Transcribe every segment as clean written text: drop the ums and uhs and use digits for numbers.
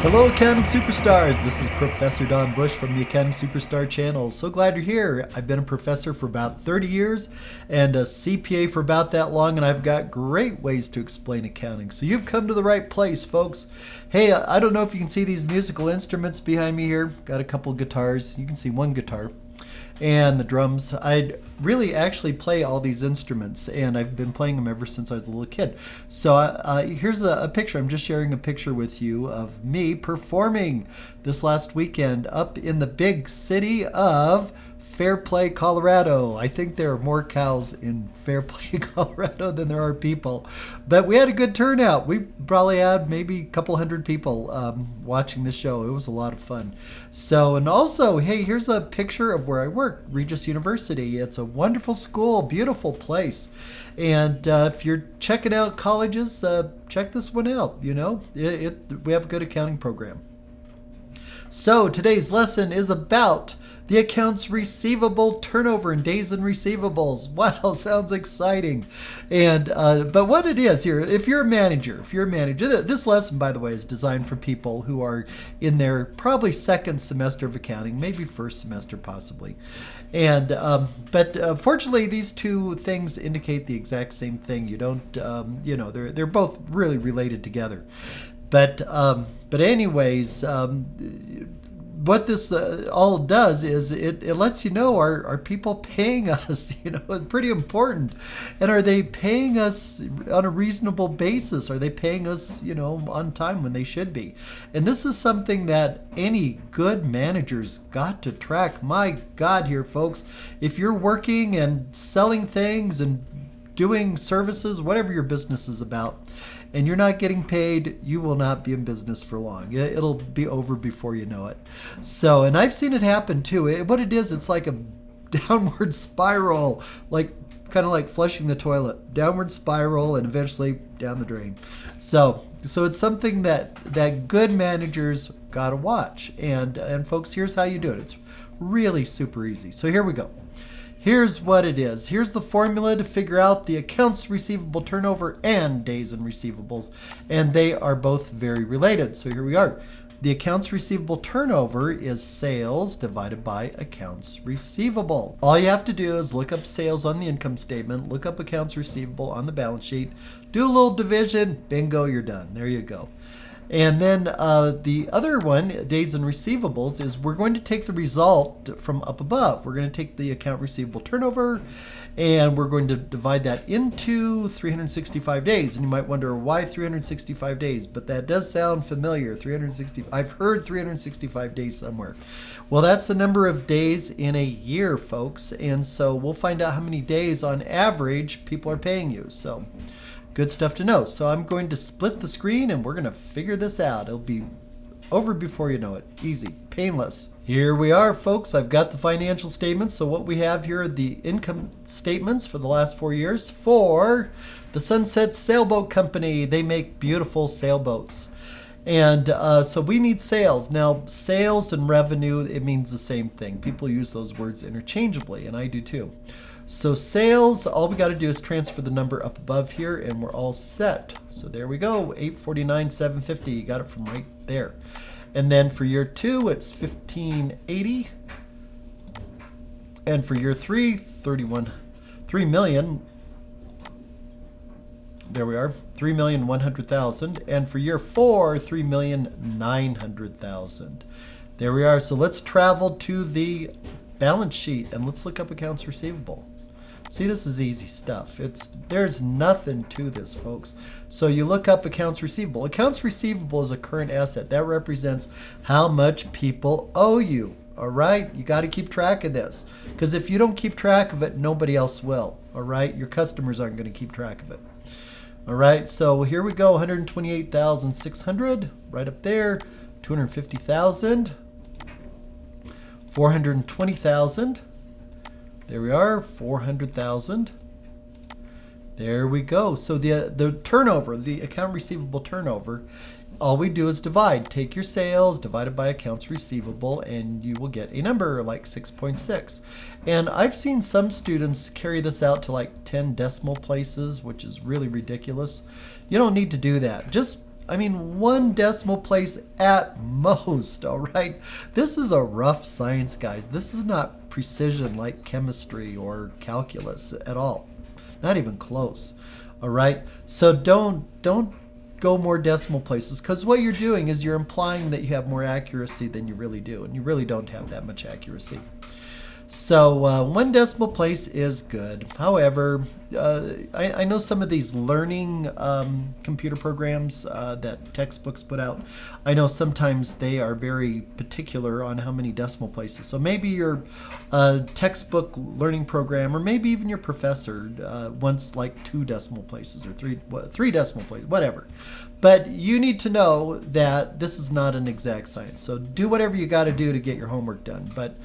Hello, Accounting Superstars. This is Professor Don Bush from the Accounting Superstar channel. So glad you're here. I've been a professor for about 30 years and a CPA for about that long, and I've got great ways to explain accounting. So you've come to the right place, folks. Hey, I don't know if you can see these musical instruments behind me here. Got a couple guitars. You can see one guitar. And the drums. I really actually play all these instruments, and I've been playing them ever since I was a little kid. So here's a picture. I'm just sharing a picture with you of me performing this last weekend up in the big city of Fairplay, Colorado. I think there are more cows in Fairplay, Colorado than there are people. But we had a good turnout. We probably had maybe a couple hundred people watching the show. It was a lot of fun. So, and also, hey, here's a picture of where I work, Regis University. It's a wonderful school, beautiful place. And if you're checking out colleges, check this one out. You know, we have a good accounting program. So today's lesson is about the accounts receivable turnover and days in receivables. Wow, sounds exciting. And but what it is here, if you're a manager, this lesson, by the way, is designed for people who are in their probably second semester of accounting, maybe first semester possibly. And but fortunately, these two things indicate the exact same thing. You don't, they're both really related together. But anyways, what this all does is it lets you know, are people paying us? You know, it's pretty important. And are they paying us on a reasonable basis? Are they paying us, on time when they should be? And this is something that any good manager's got to track. My God, here, folks, if you're working and selling things and doing services, whatever your business is about, and you're not getting paid, you will not be in business for long. It'll be over before you know it. So, and I've seen it happen too. What it is, it's like a downward spiral, kind of like flushing the toilet. Downward spiral and eventually down the drain. So it's something that good managers gotta watch. And folks, here's how you do it. It's really super easy. So here we go. Here's what it is. Here's the formula to figure out the accounts receivable turnover and days in receivables. And they are both very related. So here we are. The accounts receivable turnover is sales divided by accounts receivable. All you have to do is look up sales on the income statement, look up accounts receivable on the balance sheet, do a little division, bingo, you're done. There you go. And then the other one, days in receivables, is we're going to take the result from up above. We're going to take the account receivable turnover, and we're going to divide that into 365 days. And you might wonder, why 365 days? But that does sound familiar. I've heard 365 days somewhere. Well, that's the number of days in a year, folks. And so we'll find out how many days on average people are paying you. So good stuff to know. So I'm going to split the screen and we're going to figure this out. It'll be over before you know it. Easy, painless. Here we are, folks. I've got the financial statements. So what we have here are the income statements for the last 4 years for the Sunset Sailboat Company. They make beautiful sailboats. And so we need sales. Now, sales and revenue, it means the same thing. People use those words interchangeably, and I do too. So sales, all we got to do is transfer the number up above here, and we're all set. So there we go, 849,750. You got it from right there. And then for year 2, it's 1580. And for year 3, 3 million. There we are, 3,100,000. And for year 4, 3,900,000. There we are. So let's travel to the balance sheet and let's look up accounts receivable. See, this is easy stuff. There's nothing to this, folks. So you look up accounts receivable. Accounts receivable is a current asset. That represents how much people owe you. All right? You got to keep track of this. Because if you don't keep track of it, nobody else will. All right? Your customers aren't going to keep track of it. All right? So here we go. 128,600 right up there. 250,000. 420,000. There we are, 400,000. There we go. So the turnover, the account receivable turnover, all we do is divide. Take your sales, divide it by accounts receivable, and you will get a number like 6.6. And I've seen some students carry this out to like 10 decimal places, which is really ridiculous. You don't need to do that. Just I mean, one decimal place at most, all right? This is a rough science, guys. This is not precision like chemistry or calculus at all. Not even close. All right? So don't go more decimal places, because what you're doing is you're implying that you have more accuracy than you really do, and you really don't have that much accuracy. So one decimal place is good. However, I know some of these learning computer programs that textbooks put out. I know sometimes they are very particular on how many decimal places. So maybe your textbook learning program, or maybe even your professor wants like 2 decimal places or 3 decimal places, whatever. But you need to know that this is not an exact science. So do whatever you got to do to get your homework done. But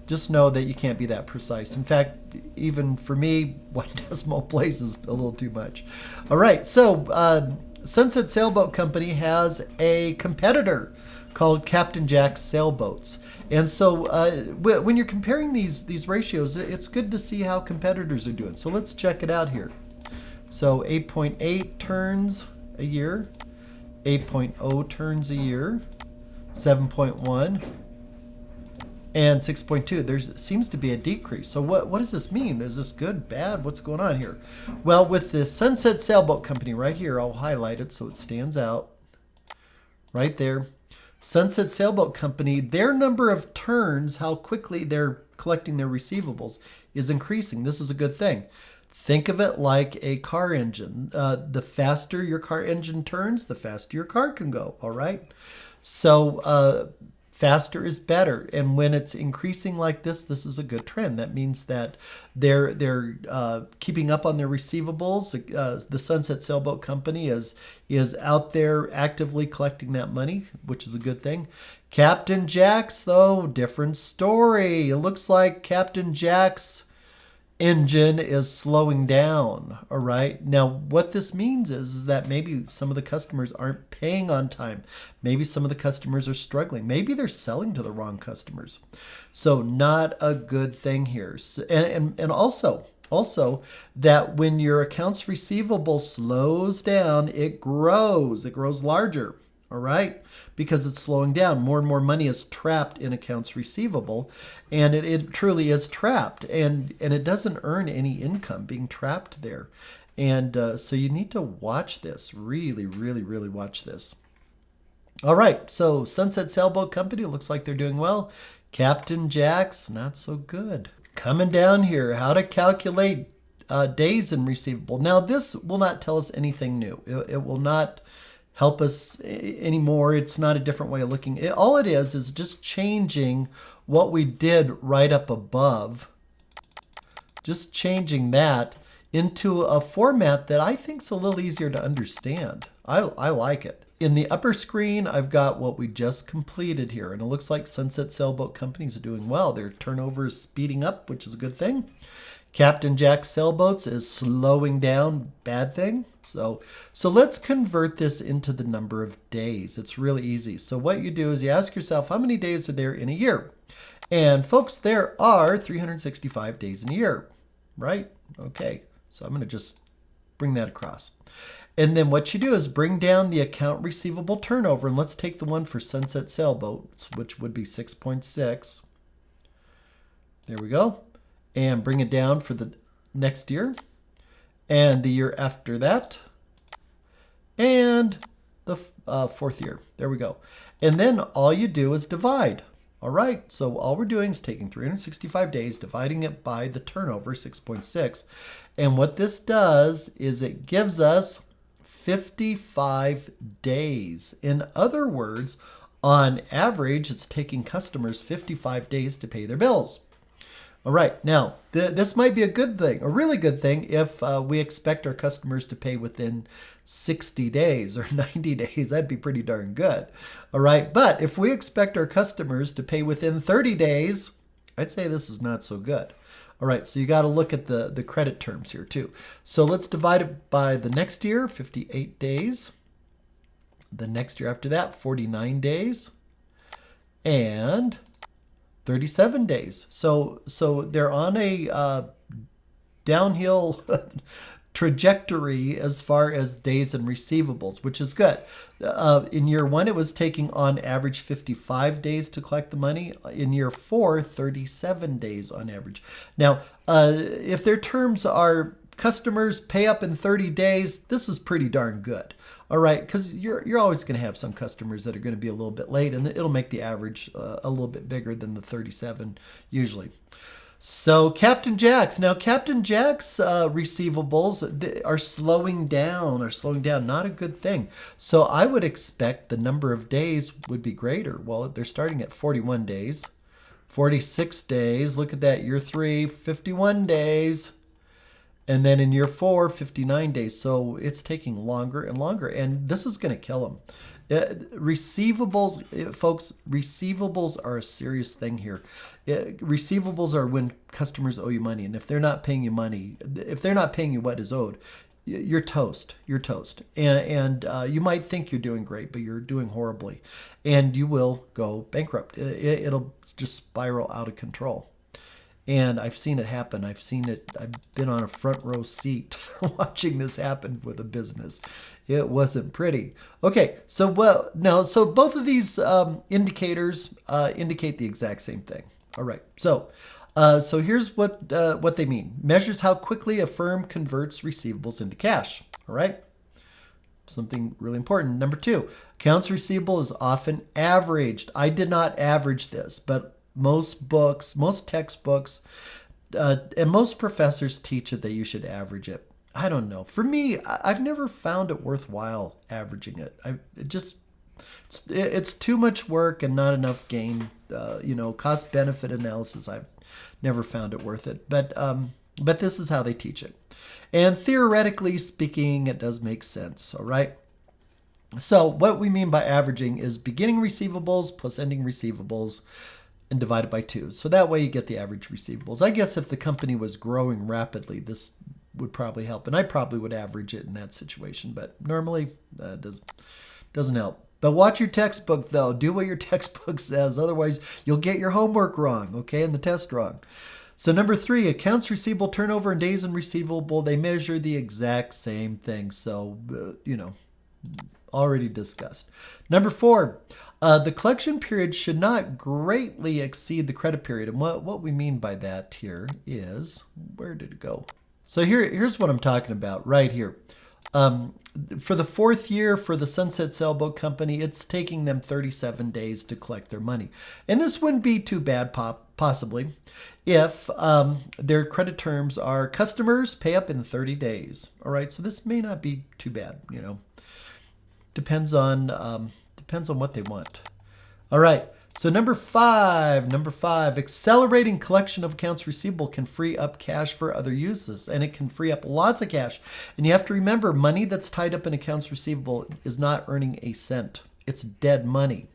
just know that you can't be that precise. In fact, even for me, 1 decimal place is a little too much. All right, so Sunset Sailboat Company has a competitor called Captain Jack's Sailboats. And so when you're comparing these ratios, it's good to see how competitors are doing. So let's check it out here. So 8.8 turns a year, 8.0 turns a year, 7.1, and 6.2. There seems to be a decrease. So what does this mean? Is this good, bad? What's going on here? Well, with the Sunset Sailboat Company right here, I'll highlight it so it stands out right there. Sunset Sailboat Company, their number of turns, how quickly they're collecting their receivables, is increasing. This is a good thing. Think of it like a car engine. The faster your car engine turns, the faster your car can go, all right? So faster is better. And when it's increasing like this is a good trend. That means that they're keeping up on their receivables. The Sunset Sailboat Company is out there actively collecting that money, which is a good thing. Captain Jack's, though, different story. It looks like Captain Jack's engine is slowing down. All right. Now, what this means is that maybe some of the customers aren't paying on time. Maybe some of the customers are struggling. Maybe they're selling to the wrong customers. So not a good thing here. And also that when your accounts receivable slows down, it grows. It grows larger. All right, because it's slowing down. More and more money is trapped in accounts receivable, and it truly is trapped, and it doesn't earn any income being trapped there. And so you need to watch this, really, really, really watch this. All right, so Sunset Sailboat Company, looks like they're doing well. Captain Jack's, not so good. Coming down here, how to calculate days in receivable. Now, this will not tell us anything new. It will not help us anymore. It's not a different way of looking. All it is just changing what we did right up above, just changing that into a format that I think is a little easier to understand. I like it. In the upper screen, I've got what we just completed here, and it looks like Sunset Sailboat Companies are doing well. Their turnover is speeding up, which is a good thing. Captain Jack's Sailboats is slowing down, bad thing. So let's convert this into the number of days. It's really easy. So what you do is you ask yourself, how many days are there in a year? And folks, there are 365 days in a year, right? Okay, so I'm going to just bring that across. And then what you do is bring down the account receivable turnover, and let's take the one for Sunset Sailboats, which would be 6.6. There we go. And bring it down for the next year, and the year after that, and the 4th year. There we go. And then all you do is divide. All right, so all we're doing is taking 365 days, dividing it by the turnover, 6.6. And what this does is it gives us 55 days. In other words, on average, it's taking customers 55 days to pay their bills. All right, now, this might be a good thing, a really good thing, if we expect our customers to pay within 60 days or 90 days. That'd be pretty darn good. All right, but if we expect our customers to pay within 30 days, I'd say this is not so good. All right, so you got to look at the credit terms here too. So let's divide it by the next year, 58 days. The next year after that, 49 days. And 37 days. So they're on a downhill trajectory as far as days and receivables, which is good. In year 1, it was taking on average 55 days to collect the money. In year 4, 37 days on average. Now, if their terms are customers pay up in 30 days, this is pretty darn good. All right, because you're always going to have some customers that are going to be a little bit late, and it'll make the average a little bit bigger than the 37 usually. So Captain Jack's. Now, Captain Jack's receivables are slowing down, Not a good thing. So I would expect the number of days would be greater. Well, they're starting at 41 days, 46 days. Look at that. Year 3, 51 days. And then in year 4, 59 days. So it's taking longer and longer. And this is going to kill them. Receivables, folks, receivables are a serious thing here. Receivables are when customers owe you money. And if they're not paying you money, if they're not paying you what is owed, you're toast. You're toast. And you might think you're doing great, but you're doing horribly. And you will go bankrupt. It'll just spiral out of control. And I've seen it happen. I've been on a front row seat watching this happen with a business. It wasn't pretty. Okay, so both of these indicators indicate the exact same thing. All right, so here's what they mean. Measures how quickly a firm converts receivables into cash. All right, something really important. Number 2, accounts receivable is often averaged. I did not average this, but most books, most textbooks, and most professors teach it that you should average it. I don't know. For me, I've never found it worthwhile averaging it. It's too much work and not enough gain. Cost benefit analysis. I've never found it worth it. But this is how they teach it, and theoretically speaking, it does make sense. All right. So what we mean by averaging is beginning receivables plus ending receivables, and divided by 2. So that way you get the average receivables. I guess if the company was growing rapidly, this would probably help. And I probably would average it in that situation. But normally, doesn't help. But watch your textbook, though. Do what your textbook says. Otherwise, you'll get your homework wrong, okay, and the test wrong. So number 3, accounts receivable turnover and days in receivable, they measure the exact same thing. So, already discussed. Number 4, the collection period should not greatly exceed the credit period. And what we mean by that here is, where did it go? So here's what I'm talking about right here. For the 4th year for the Sunset Sailboat Company, it's taking them 37 days to collect their money. And this wouldn't be too bad, possibly, if their credit terms are customers pay up in 30 days. All right, so this may not be too bad, Depends on what they want. All right. So number five, accelerating collection of accounts receivable can free up cash for other uses, and it can free up lots of cash. And you have to remember, money that's tied up in accounts receivable is not earning a cent. It's dead money.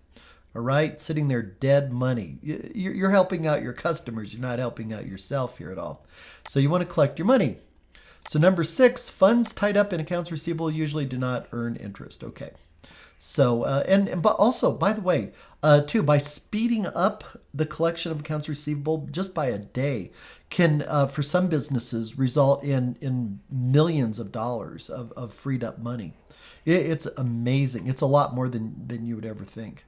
All right? Sitting there, dead money. You're helping out your customers. You're not helping out yourself here at all. So you want to collect your money. So number 6, funds tied up in accounts receivable usually do not earn interest. Okay. So, but also, by the way, too, by speeding up the collection of accounts receivable just by a day can, for some businesses, result in millions of dollars of freed up money. It's amazing. It's a lot more than you would ever think.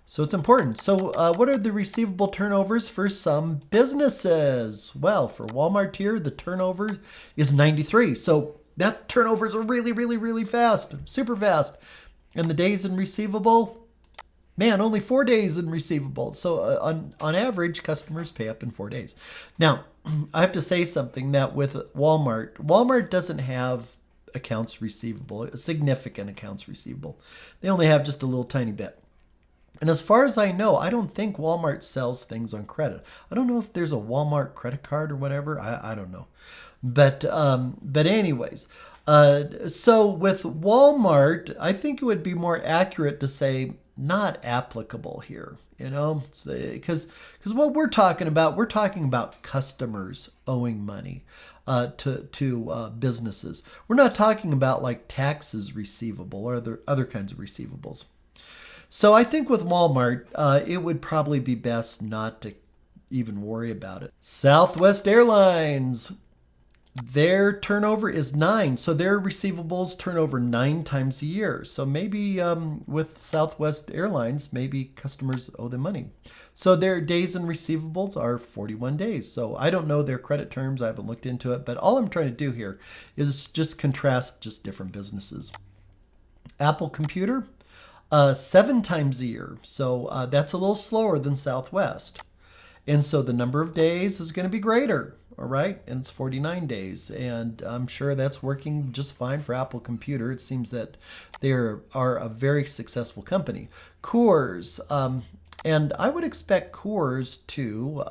So it's important. So what are the receivable turnovers for some businesses? Well, for Walmart here, the turnover is 93. So that turnovers are really, really, really fast, super fast. And the days in receivable, man, only 4 days in receivable. So on average, customers pay up in 4 days. Now, I have to say something that with Walmart doesn't have accounts receivable, significant accounts receivable. They only have just a little tiny bit. And as far as I know, I don't think Walmart sells things on credit. I don't know if there's a Walmart credit card or whatever. I don't know. But anyways, so with Walmart, I think it would be more accurate to say not applicable here, because what we're talking about customers owing money to businesses. We're not talking about like taxes receivable or other kinds of receivables. So I think with Walmart, it would probably be best not to even worry about it. Southwest Airlines. Their turnover is 9, so their receivables turn over 9 times a year. So maybe with Southwest Airlines, maybe customers owe them money. So their days in receivables are 41 days. So I don't know their credit terms. I haven't looked into it, but all I'm trying to do here is just contrast just different businesses. Apple Computer, 7 times a year. So that's a little slower than Southwest. And so the number of days is going to be greater. All right, and it's 49 days, and I'm sure that's working just fine for Apple Computer. It seems that they are a very successful company. Coors, and I would expect Coors to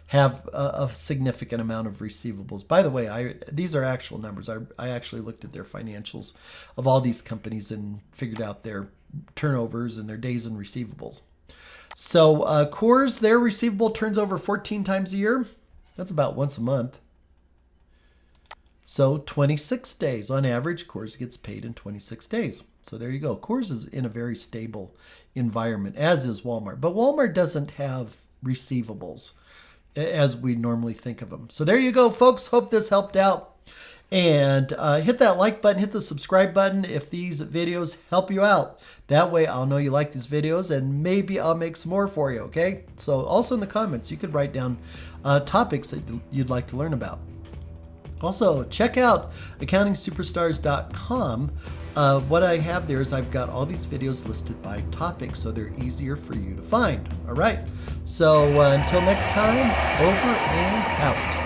have a significant amount of receivables. By the way, these are actual numbers. I actually looked at their financials of all these companies and figured out their turnovers and their days in receivables. So Coors, their receivable turns over 14 times a year. That's about once a month. So 26 days. On average, Coors gets paid in 26 days. So there you go. Coors is in a very stable environment, as is Walmart. But Walmart doesn't have receivables as we normally think of them. So there you go, folks. Hope this helped out. And hit that like button, hit the subscribe button if these videos help you out. That way I'll know you like these videos and maybe I'll make some more for you, okay? So also in the comments, you could write down topics that you'd like to learn about. Also, check out accountingsuperstars.com. What I have there is I've got all these videos listed by topic, so they're easier for you to find. All right, so until next time, over and out.